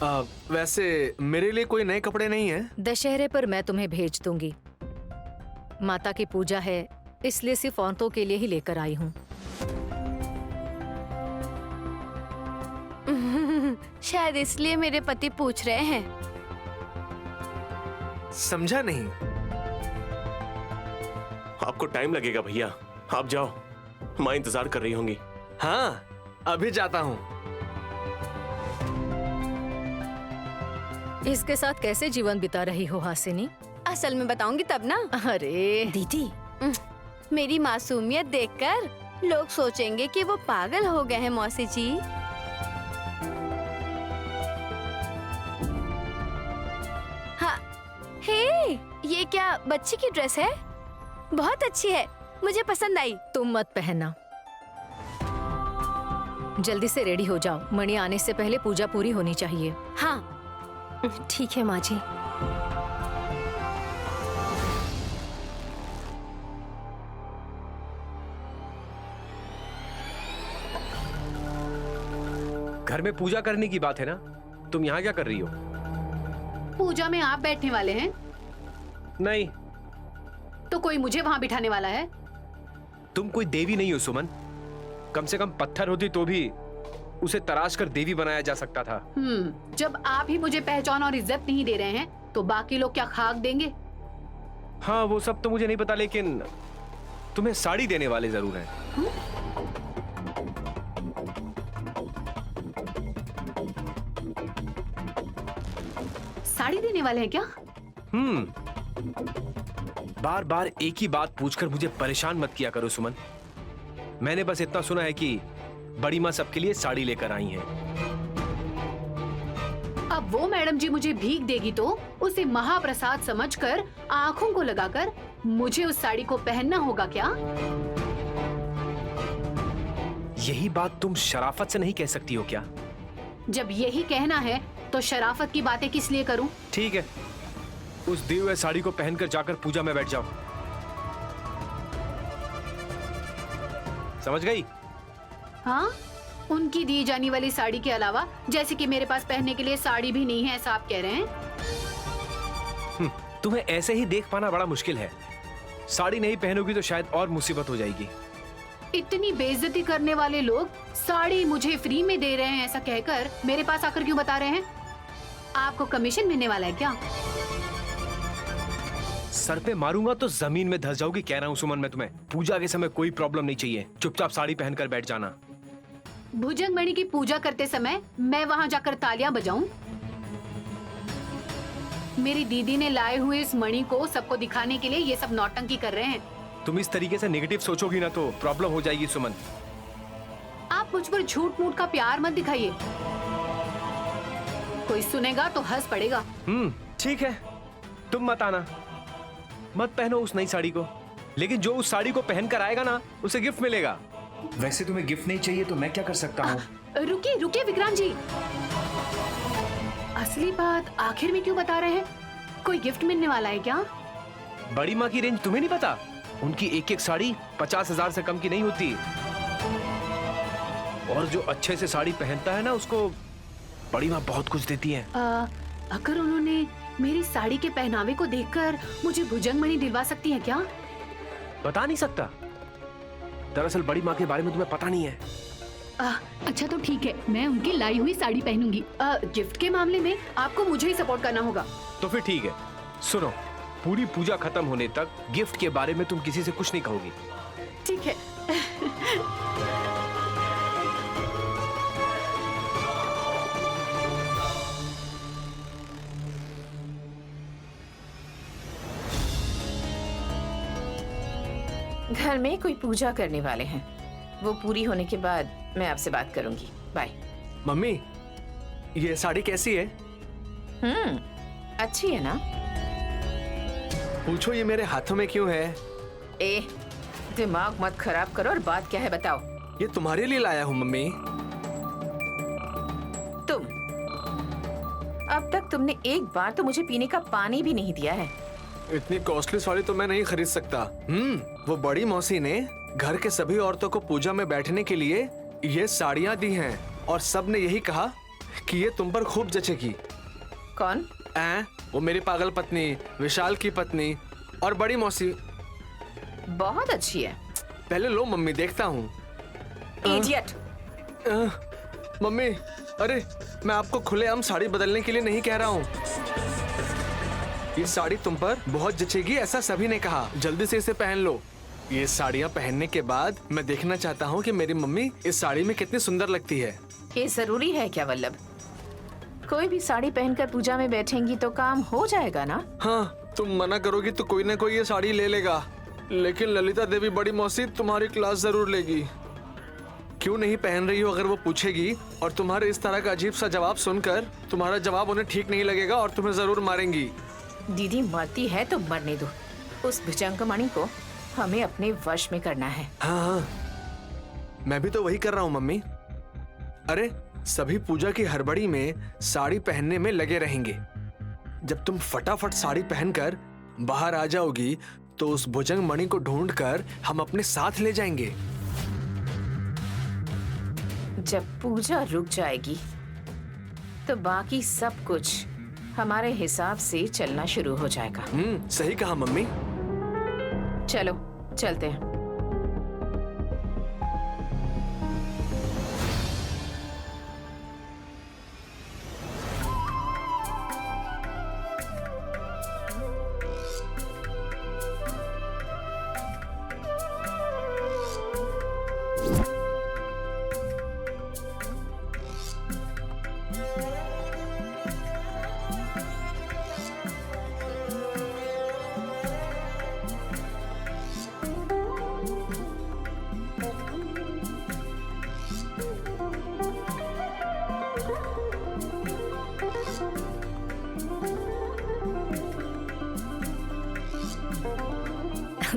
वैसे मेरे लिए कोई नए कपड़े नहीं है। दशहरे पर मैं तुम्हें भेज दूंगी। माता की पूजा है, इसलिए सिर्फ औरतों के लिए ही लेकर आई हूँ। शायद इसलिए मेरे पति पूछ रहे हैं। समझा नहीं। आपको टाइम लगेगा भैया, आप जाओ, माँ इंतजार कर रही होंगी। हाँ, अभी जाता हूँ। इसके साथ कैसे जीवन बिता रही हो हासिनी? असल में बताऊंगी तब ना। अरे दीदी, मेरी मासूमियत देखकर लोग सोचेंगे कि वो पागल हो गए हैं मौसी जी। हाँ, हे, ये क्या बच्ची की ड्रेस है? बहुत अच्छी है, मुझे पसंद आई। तुम मत पहनना। जल्दी से रेडी हो जाओ, मणि आने से पहले पूजा पूरी होनी चाहिए। हाँ ठीक है माँ जी। घर में पूजा करने की बात है ना, तुम यहाँ क्या कर रही हो? पूजा में आप बैठने वाले हैं? नहीं। तो कोई मुझे वहां बिठाने वाला है? तुम कोई देवी नहीं हो सुमन। कम से कम पत्थर होती तो भी उसे तराश कर देवी बनाया जा सकता था। जब आप ही मुझे पहचान और इज्जत नहीं दे रहे हैं तो बाकी लोग क्या खाक देंगे? हाँ वो सब तो मुझे नहीं पता, लेकिन तुम्हें साड़ी देने वाले जरूर हैं। साड़ी देने वाले हैं क्या? बार बार एक ही बात पूछकर मुझे परेशान मत किया करो सुमन। मैंने बस इतना सुना है कि बड़ी माँ सबके लिए साड़ी लेकर आई हैं। अब वो मैडम जी मुझे भीख देगी तो उसे महाप्रसाद समझकर आंखों को लगाकर मुझे उस साड़ी को पहनना होगा क्या? यही बात तुम शराफत से नहीं कह सकती हो क्या? जब यही कहना है तो शराफत की बातें किस लिए करूं? ठीक है, उस दी हुए साड़ी को पहनकर जाकर पूजा में बैठ जाओ। समझ गई? हाँ, उनकी दी जाने वाली साड़ी के अलावा जैसे कि मेरे पास पहनने के लिए साड़ी भी नहीं है, ऐसा आप कह रहे हैं? तुम्हें ऐसे ही देख पाना बड़ा मुश्किल है। साड़ी नहीं पहनोगी तो शायद और मुसीबत हो जाएगी। इतनी बेइज्जती करने वाले लोग साड़ी मुझे फ्री में दे रहे हैं ऐसा कहकर मेरे पास आकर क्यों बता रहे हैं? आपको कमीशन मिलने वाला है क्या? सर पे मारूंगा तो जमीन में धस जाओगी, कह रहा हूं सुमन मैं तुम्हें। पूजा के समय कोई प्रॉब्लम नहीं चाहिए, चुपचाप साड़ी पहनकर बैठ जाना। भुजंगमणि की पूजा करते समय मैं वहां जाकर तालियां बजाऊं? मेरी दीदी ने लाए हुए इस मणि को सबको दिखाने के लिए ये सब नौटंकी कर रहे हैं। तुम इस तरीके से नेगेटिव सोचोगी ना तो प्रॉब्लम हो जाएगी सुमन। आप मुझ पर झूठ मूठ का प्यार मत दिखाइए, कोई सुनेगा तो हंस पड़ेगा। ठीक है, तुम मत आना, मत पहनो उस नई साड़ी को, लेकिन जो उस साड़ी को पहनकर आएगा ना उसे गिफ्ट मिलेगा। वैसे तुम्हें गिफ्ट नहीं चाहिए तो मैं क्या कर सकता हूँ? रुकिए रुकिए विक्रांत जी, असली बात आखिर में क्यों बता रहे हैं? कोई गिफ्ट मिलने वाला है क्या? बड़ी माँ की रेंज तुम्हें नहीं पता? उनकी एक एक साड़ी 50,000 से कम की नहीं होती। और जो अच्छे से साड़ी पहनता है ना उसको बड़ी माँ बहुत कुछ देती है। अगर उन्होंने मेरी साड़ी के पहनावे को देखकर मुझे भुजंगमणि दिलवा सकती है क्या? बता नहीं सकता, दरअसल बड़ी माँ के बारे में तुम्हें पता नहीं है। अच्छा तो ठीक है, मैं उनकी लाई हुई साड़ी पहनूंगी। गिफ्ट के मामले में आपको मुझे ही सपोर्ट करना होगा। तो फिर ठीक है, सुनो, पूरी पूजा खत्म होने तक गिफ्ट के बारे में तुम किसी से कुछ नहीं कहोगी। ठीक है। घर में कोई पूजा करने वाले हैं, वो पूरी होने के बाद मैं आपसे बात करूंगी। बाय। मम्मी, ये साड़ी कैसी है? अच्छी है ना? पूछो ये मेरे हाथों में क्यों है? ए, दिमाग मत खराब करो और बात क्या है बताओ। ये तुम्हारे लिए लाया हूँ मम्मी। तुम अब तक तुमने एक बार तो मुझे पीने का पानी भी नहीं दिया है। इतनी कॉस्टली साड़ी तो मैं नहीं खरीद सकता। वो बड़ी मौसी ने घर के सभी औरतों को पूजा में बैठने के लिए ये साड़ियाँ दी हैं और सब ने यही कहा, कि ये तुम पर खूब जचेगी। कौन? वो मेरी पागल पत्नी, विशाल की पत्नी और बड़ी मौसी। बहुत अच्छी है। पहले लो मम्मी, देखता हूँ। इडियट। मम्मी, अरे मैं आपको खुलेआम साड़ी बदलने के लिए नहीं कह रहा हूँ। ये साड़ी तुम पर बहुत जचेगी ऐसा सभी ने कहा। जल्दी से इसे पहन लो। ये साड़ियाँ पहनने के बाद मैं देखना चाहता हूँ कि मेरी मम्मी इस साड़ी में कितनी सुंदर लगती है। ये जरूरी है क्या वल्लभ? कोई भी साड़ी पहनकर पूजा में बैठेंगी तो काम हो जाएगा ना? हाँ, तुम मना करोगी तो कोई ना कोई ये साड़ी ले लेगा, लेकिन ललिता देवी बड़ी मौसी तुम्हारी क्लास जरूर लेगी। क्यों नहीं पहन रही हो अगर वो पूछेगी, और तुम्हारे इस तरह का अजीब सा जवाब सुनकर तुम्हारा जवाब उन्हें ठीक नहीं लगेगा और तुम्हें जरूर मारेंगी। दीदी मरती है तो मरने दो। उस भुजंगमणि को हमें अपने वश में करना है। हाँ, मैं भी तो वही कर रहा हूँ मम्मी। अरे सभी पूजा की हड़बड़ी में साड़ी पहनने में लगे रहेंगे। जब तुम फटाफट साड़ी पहनकर बाहर आ जाओगी तो उस भुजंगमणि को ढूंढकर हम अपने साथ ले जाएंगे। जब पूजा रुक जाएगी तो बाकी सब कुछ हमारे हिसाब से चलना शुरू हो जाएगा। सही कहा मम्मी। चलो चलते हैं।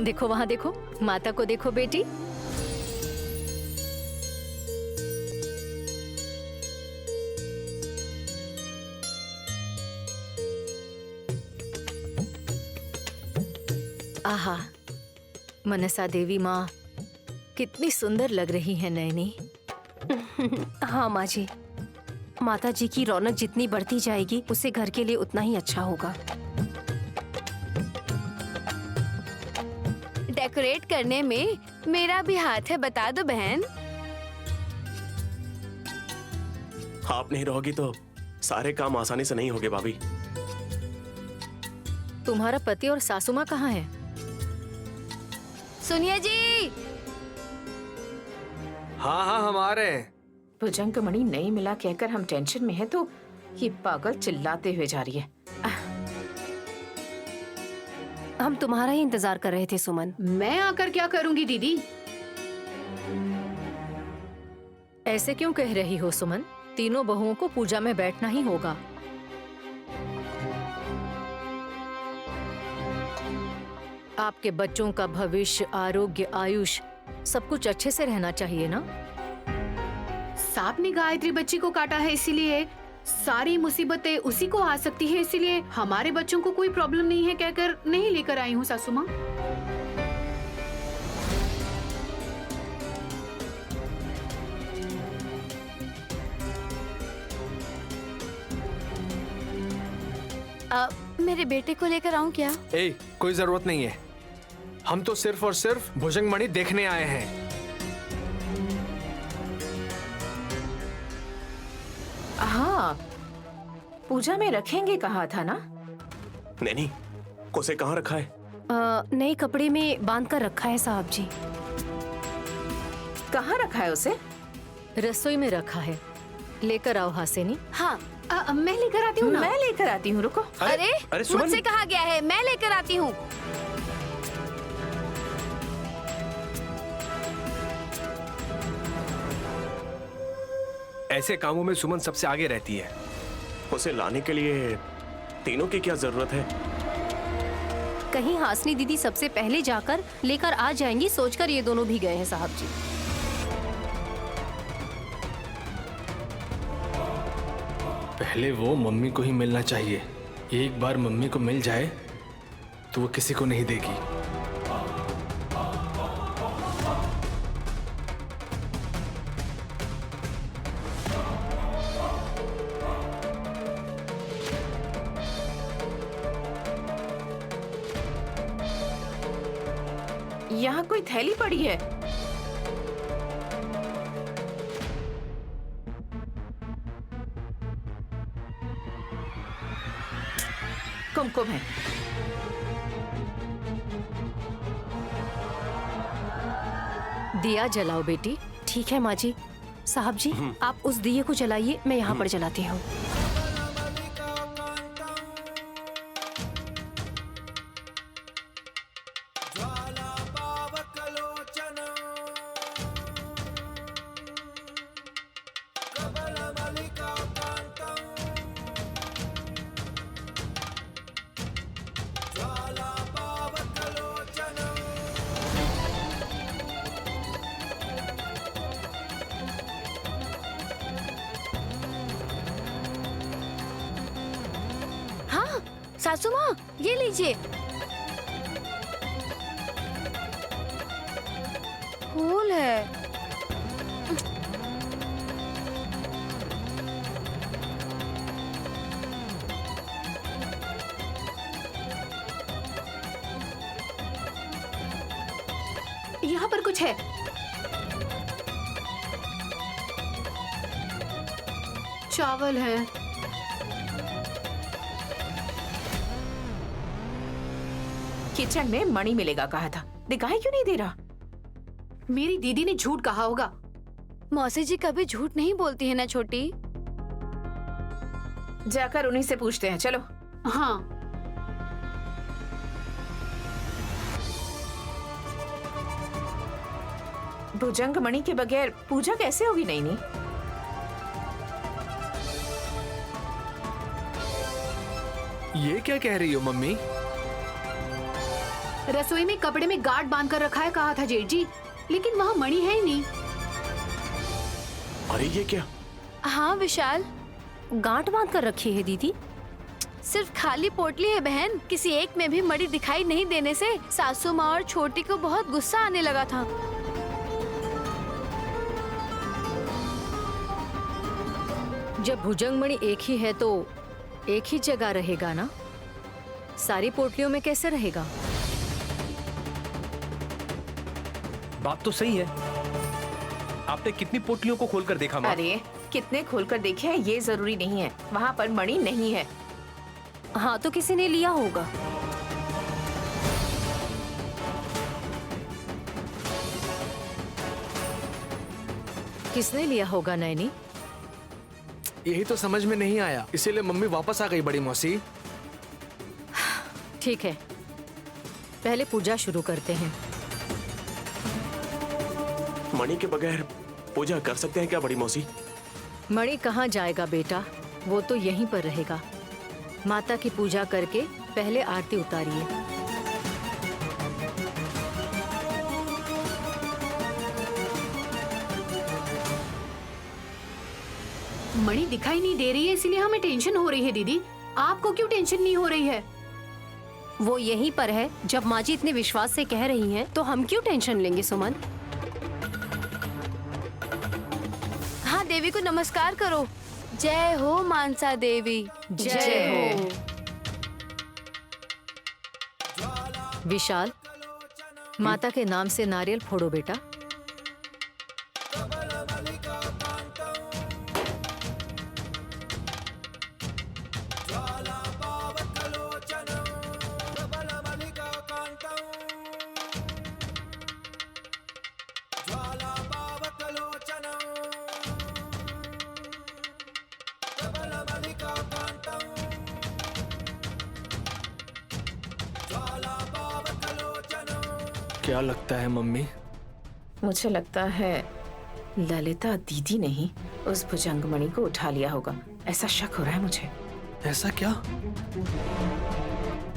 देखो वहाँ देखो, माता को देखो बेटी। आहा, मनसा देवी माँ कितनी सुंदर लग रही है नैनी। हाँ माँ जी, माता जी की रौनक जितनी बढ़ती जाएगी उससे घर के लिए उतना ही अच्छा होगा। डेकोरेट करने में मेरा भी हाथ है, बता दो बहन। आप नहीं रहोगी तो सारे काम आसानी से नहीं होंगे भाभी। तुम्हारा पति और सासू माँ कहाँ है? सुनिए जी। हाँ हाँ, हम आ रहे हैं। भुजंगमणि नहीं मिला कहकर हम टेंशन में है तो ये पागल चिल्लाते हुए जा रही है। हम तुम्हारा ही इंतजार कर रहे थे सुमन। मैं आकर क्या करूंगी दीदी? ऐसे क्यों कह रही हो सुमन? तीनों बहुओं को पूजा में बैठना ही होगा। आपके बच्चों का भविष्य, आरोग्य, आयुष सब कुछ अच्छे से रहना चाहिए ना। सांप ने गायत्री बच्ची को काटा है, इसीलिए सारी मुसीबतें उसी को आ सकती है, इसीलिए हमारे बच्चों को कोई प्रॉब्लम नहीं है कहकर नहीं लेकर आई हूँ सासू माँ। मेरे बेटे को लेकर आऊं क्या? कोई जरूरत नहीं है। हम तो सिर्फ और सिर्फ भुजंगमणि देखने आए हैं। हाँ, पूजा में रखेंगे कहा था ना? नहीं, उसे कहाँ रखा है? नए कपड़े में बांध कर रखा है साहब जी। कहाँ रखा है उसे? रसोई में रखा है, लेकर आओ हासिनी। हाँ, मैं लेकर आती हूँ ना। मैं लेकर आती हूँ, रुको। अरे सुमन, मुझसे कहा गया है, मैं लेकर आती हूँ। ऐसे कामों में सुमन सबसे आगे रहती है। उसे लाने के लिए तीनों की क्या जरूरत है? कहीं हासनी दीदी सबसे पहले जाकर लेकर आ जाएंगी सोचकर ये दोनों भी गए हैं साहब जी। पहले वो मम्मी को ही मिलना चाहिए। एक बार मम्मी को मिल जाए तो वो किसी को नहीं देगी। यहाँ कोई थैली पड़ी है। कुमकुम है। दिया जलाओ बेटी। ठीक है माँ जी। साहब जी आप उस दिए को जलाइए, मैं यहाँ पर जलाती हूँ। हाँ सासू माँ, ये लीजिए। फूल है। यहाँ पर कुछ है। चावल है। किचन में मणि मिलेगा कहा था, दिखाई क्यों नहीं दे रहा? मेरी दीदी ने झूठ कहा होगा। मौसी जी कभी झूठ नहीं बोलती है ना छोटी। जाकर उन्हीं से पूछते हैं, चलो। हाँ भुजंग मणि के बगैर पूजा कैसे होगी नैनी? ये क्या कह रही हो मम्मी? रसोई में कपड़े में गार्ड बांध कर रखा है कहा था जेठ जी, लेकिन वहाँ मणि है ही नहीं। अरे ये क्या? हाँ विशाल, गांठ बांध कर रखी है दीदी। सिर्फ खाली पोटली है बहन। किसी एक में भी मणि दिखाई नहीं देने से सासू माँ और छोटी को बहुत गुस्सा आने लगा था। जब भुजंगमणि एक ही है तो एक ही जगह रहेगा ना, सारी पोटलियों में कैसे रहेगा? बात तो सही है। आपने कितनी पोटलियों को खोलकर देखा माँ? अरे कितने खोलकर देखे हैं ये जरूरी नहीं है, वहाँ पर मणि नहीं है। हाँ तो किसी ने लिया होगा। किसने लिया होगा नैनी? यही तो समझ में नहीं आया, इसीलिए मम्मी वापस आ गई बड़ी मौसी। ठीक है, पहले पूजा शुरू करते हैं। मणि के बगैर पूजा कर सकते हैं क्या बड़ी मौसी? मणि कहाँ जाएगा बेटा, वो तो यहीं पर रहेगा। माता की पूजा करके पहले आरती उतारिए। मणि दिखाई नहीं दे रही है इसीलिए हमें टेंशन हो रही है दीदी। आपको क्यों टेंशन नहीं हो रही है? वो यहीं पर है। जब माँ जी इतने विश्वास से कह रही हैं, तो हम क्यों टेंशन लेंगे सुमन? हाँ देवी को नमस्कार करो। जय हो मानसा देवी। जय हो। विशाल, माता के नाम से नारियल फोड़ो बेटा। क्या लगता है मम्मी? मुझे लगता है ललिता दीदी ने ही उस भुजंगमणि को उठा लिया होगा, ऐसा शक हो रहा है मुझे। ऐसा क्या?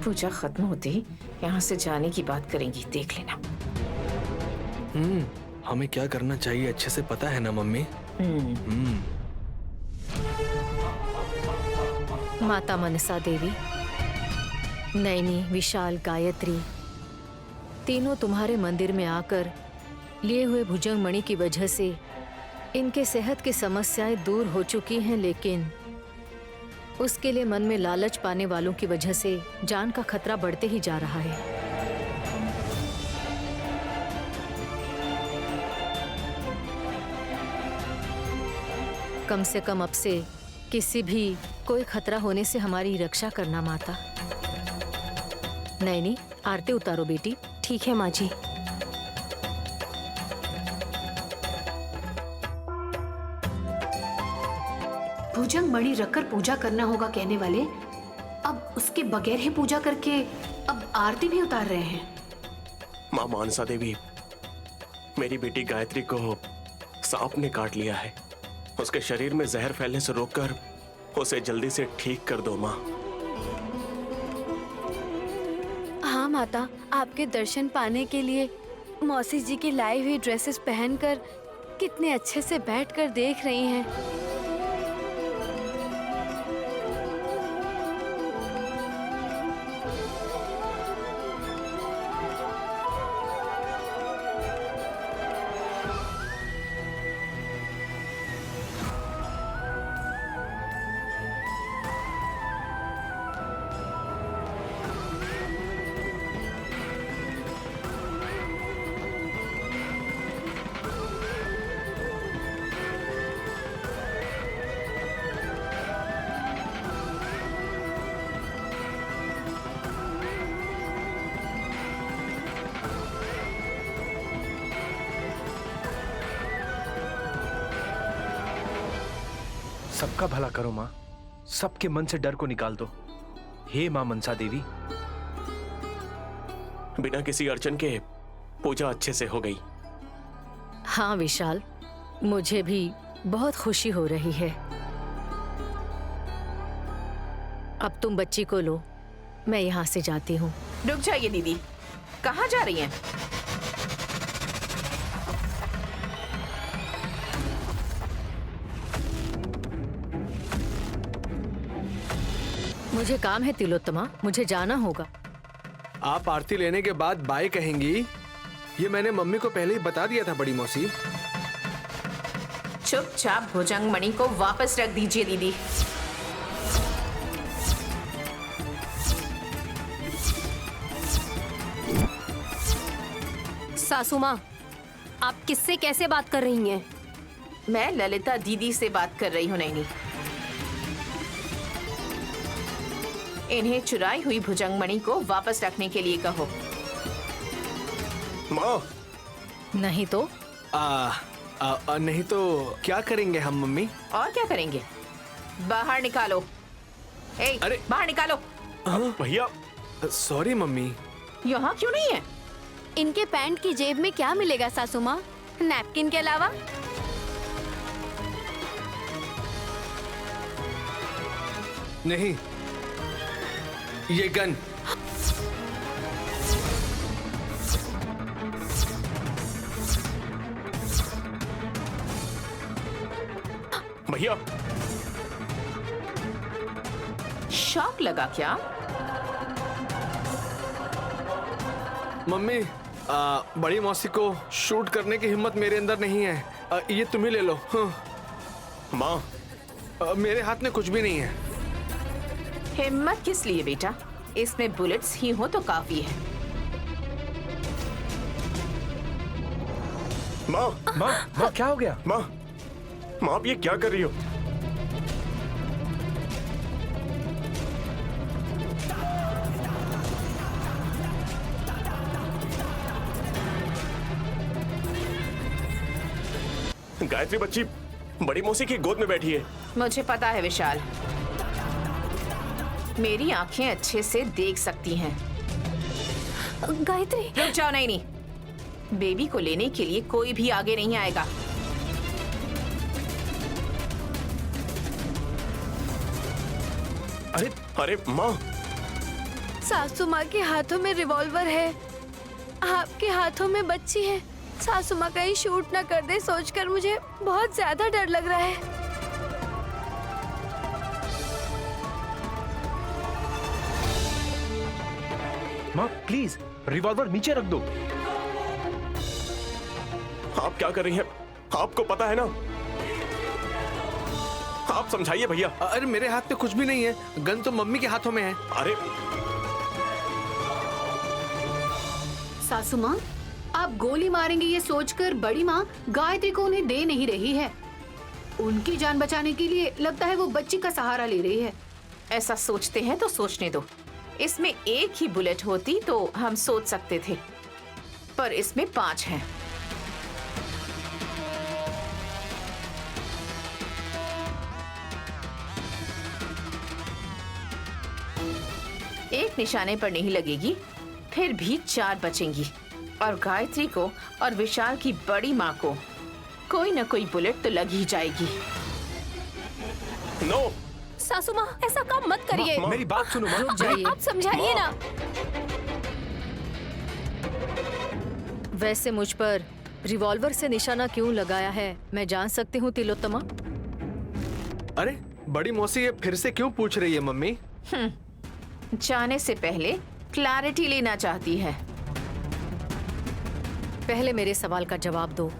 पूजा खत्म होते ही यहाँ से जाने की बात करेंगी, देख लेना। हमें क्या करना चाहिए अच्छे से पता है ना मम्मी। माता मनसा देवी, नैनी, विशाल, गायत्री तीनों तुम्हारे मंदिर में आकर लिए हुए भुजंगमणि की वजह से इनके सेहत की समस्याएं दूर हो चुकी हैं, लेकिन उसके लिए मन में लालच पाने वालों की वजह से जान का खतरा बढ़ते ही जा रहा है। कम से कम अब से किसी भी कोई खतरा होने से हमारी रक्षा करना माता। नैनी, आरती उतारो बेटी। ठीक है माँ जी। भुजंग मणि रखकर पूजा करना होगा कहने वाले, अब उसके बगैर ही पूजा करके अब आरती भी उतार रहे हैं। माँ मानसा देवी, मेरी बेटी गायत्री को सांप ने काट लिया है। उसके शरीर में जहर फैलने से रोककर उसे जल्दी से ठीक कर दो माँ। हाँ माता, आपके दर्शन पाने के लिए मौसी जी की लाई हुई ड्रेसेस पहनकर कितने अच्छे से बैठकर देख रही हैं। सबका भला करो माँ, सबके मन से डर को निकाल दो। हे माँ मनसा देवी। बिना किसी अड़चन के पूजा अच्छे से हो गई। हाँ विशाल, मुझे भी बहुत खुशी हो रही है। अब तुम बच्ची को लो, मैं यहाँ से जाती हूँ। रुक जाइए दीदी, कहाँ जा रही हैं? मुझे काम है तिलोत्तमा, मुझे जाना होगा। आप आरती लेने के बाद बाय कहेंगी, ये मैंने मम्मी को पहले ही बता दिया था बड़ी मौसी। चुपचाप भुजंग मणि को वापस रख दीजिए दीदी। सासू माँ, आप किससे कैसे बात कर रही हैं? मैं ललिता दीदी से बात कर रही हूँ नैनी। इन्हें चुराई हुई भुजंग मणि को वापस रखने के लिए कहो। माँ, नहीं तो नहीं तो क्या करेंगे हम मम्मी? और क्या करेंगे? बाहर निकालो। अरे! बाहर निकालो। भैया। Sorry mummy. यहाँ क्यों नहीं है? इनके पैंट की जेब में क्या मिलेगा सासू माँ, नैपकिन के अलावा? नहीं, ये गन। भैया, शॉक लगा क्या? मम्मी, बड़ी मौसी को शूट करने की हिम्मत मेरे अंदर नहीं है। ये तुम ही ले लो। हाँ। माँ, मेरे हाथ में कुछ भी नहीं है। हिम्मत किस लिए बेटा? इसमें बुलेट्स ही हो तो काफी है। माँ, माँ क्या हो गया? माँ, माँ आप ये क्या कर रही हो? गायत्री बच्ची बड़ी मौसी की गोद में बैठी है। मुझे पता है विशाल, मेरी आंखें अच्छे से देख सकती हैं। गायत्री, रुक जाओ नैनी। बेबी को लेने के लिए कोई भी आगे नहीं आएगा। अरे अरे माँ, सासू माँ के हाथों में रिवॉल्वर है, आपके हाथों में बच्ची है। सासू माँ कहीं शूट ना कर दे, सोचकर मुझे बहुत ज्यादा डर लग रहा है। माँ प्लीज रिवॉल्वर नीचे रख दो। आप क्या कर रही हैं? आपको पता है ना? आप समझाइए भैया। अरे मेरे हाथ में कुछ भी नहीं है, गन तो मम्मी के हाथों में है। अरे सासू माँ, आप गोली मारेंगे ये सोचकर बड़ी माँ गायत्री को उन्हें दे नहीं रही है। उनकी जान बचाने के लिए लगता है वो बच्ची का सहारा ले रही है। ऐसा सोचते हैं तो सोचने दो। इसमें एक ही बुलेट होती तो हम सोच सकते थे, पर इसमें 5 हैं। एक निशाने पर नहीं लगेगी, फिर भी 4 बचेंगी और गायत्री को और विशाल की बड़ी माँ को कोई न कोई बुलेट तो लग ही जाएगी। नो सासू माँ, ऐसा काम मत करिए। मेरी बात सुनो माँ। रुक जाइए। आप समझाइए ना। वैसे मुझ पर रिवॉल्वर से निशाना क्यों लगाया है, मैं जान सकती हूँ तिलोत्तमा? अरे बड़ी मौसी ये फिर से क्यों पूछ रही है मम्मी? जाने से पहले क्लैरिटी लेना चाहती है। पहले मेरे सवाल का जवाब दो।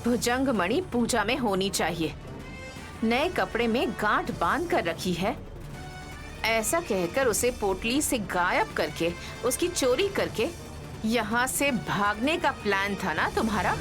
भुजंग मणि पूजा में होनी चाहिए। नए कपड़े में गांठ बांध कर रखी है, ऐसा कहकर उसे पोटली से गायब करके उसकी चोरी करके यहाँ से भागने का प्लान था ना तुम्हारा?